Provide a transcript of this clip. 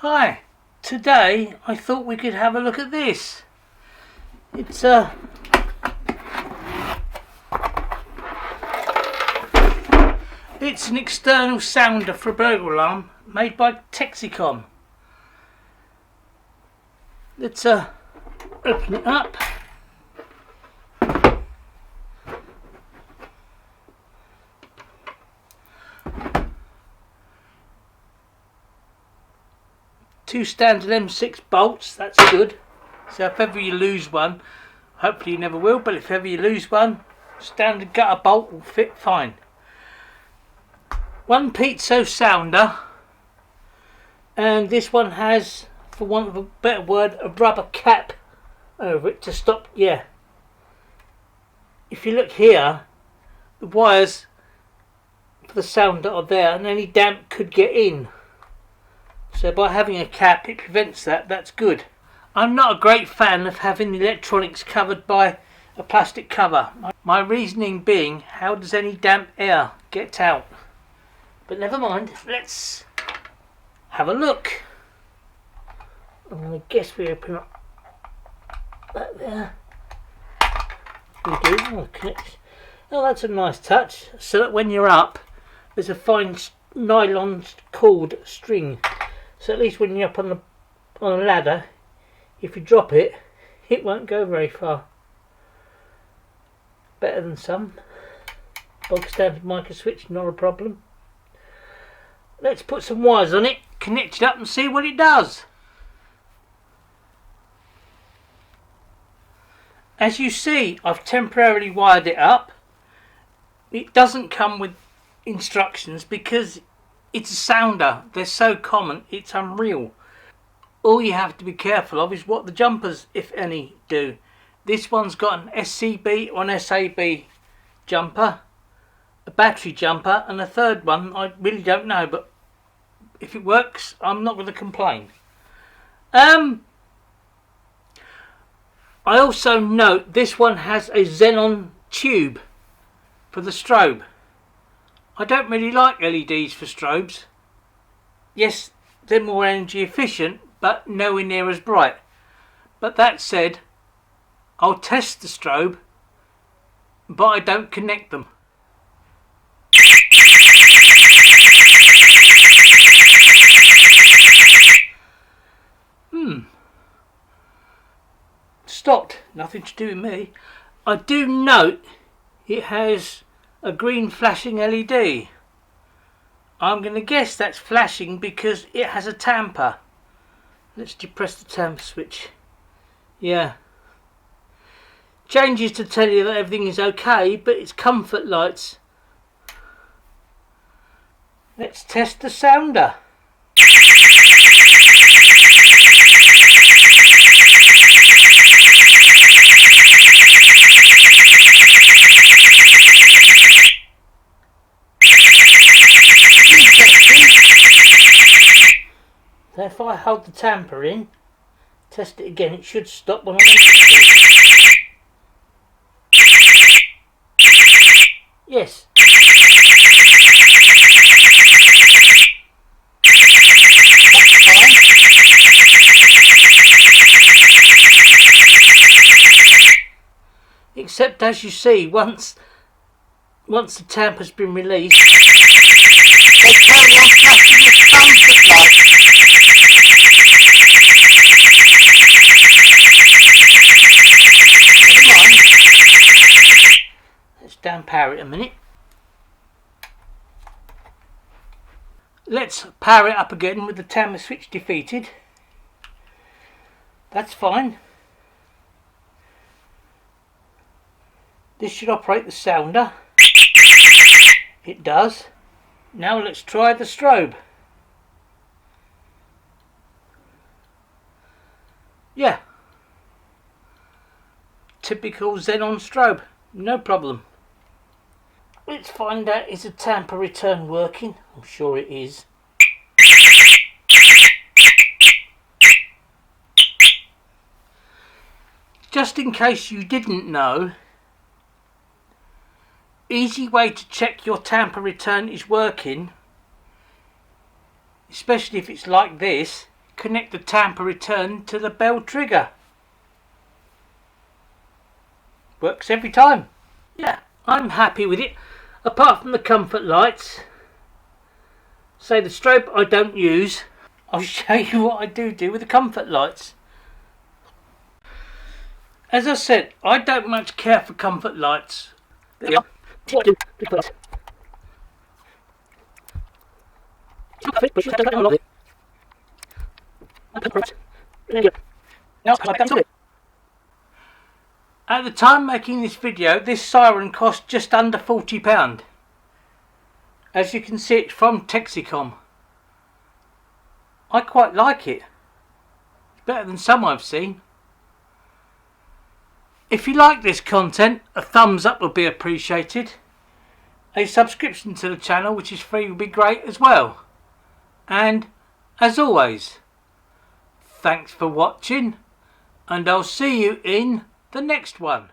Hi, today I thought we could have a look at this. It's an external sounder for a burglar alarm made by Texecom. Let's open it up. Two standard M6 bolts, that's good. So if ever you lose one, hopefully you never will, but if ever you lose one, standard gutter bolt will fit fine. One piezo sounder, and this one has, for want of a better word, a rubber cap over it to stop, if you look here, the wires for the sounder are there and any damp could get in. So by having a cap it prevents that, that's good. I'm not a great fan of having the electronics covered by a plastic cover. My reasoning being, how does any damp air get out? But never mind, let's have a look. I guess we open up that there. We do. Oh, connect. Oh, that's a nice touch. So that when you're up, there's a fine nylon cord string. So at least when you're up on a ladder, if you drop it, it won't go very far. Better than some. Bog standard micro switch, not a problem. Let's put some wires on it, connect it up and see what it does. As you see, I've temporarily wired it up. It doesn't come with instructions because it's a sounder. They're so common, it's unreal. All you have to be careful of is what the jumpers, if any, do. This one's got an SCB or an SAB jumper, a battery jumper, and a third one I really don't know, but if it works, I'm not going to complain. I also note this one has a xenon tube for the strobe. I don't really like LEDs for strobes. Yes, they're more energy efficient, but nowhere near as bright. But that said, I'll test the strobe, but I don't connect them. Stopped, nothing to do with me. I do note it has a green flashing LED. I'm going to guess that's flashing because it has a tamper. Let's depress the tamper switch. Yeah. Changes to tell you that everything is okay, but it's comfort lights. Let's test the sounder. So if I hold the tamper in, test it again, it should stop when I want it to. Yes. Except as you see, once the tamper's been released, they carry on flashing this comfort light. Let's down power it a minute. Let's power it up again with the tamper switch defeated. That's fine. This should operate the sounder. It does. Now let's try the strobe. Yeah. Typical xenon strobe. No problem. Let's find out, is the tamper return working? I'm sure it is. Just in case you didn't know, easy way to check your tamper return is working, especially if it's like this, connect the tamper return to the bell trigger. Works every time. Yeah, I'm happy with it. Apart from the comfort lights. Say the strobe I don't use. I'll show you what I do with the comfort lights. As I said, I don't much care for comfort lights. There you go. At the time making this video, this siren cost just under £40. As you can see, it's from Texecom. I quite like it. It's better than some I've seen. If you like this content, a thumbs up would be appreciated. A subscription to the channel, which is free, would be great as well. And as always, thanks for watching, and I'll see you in the next one.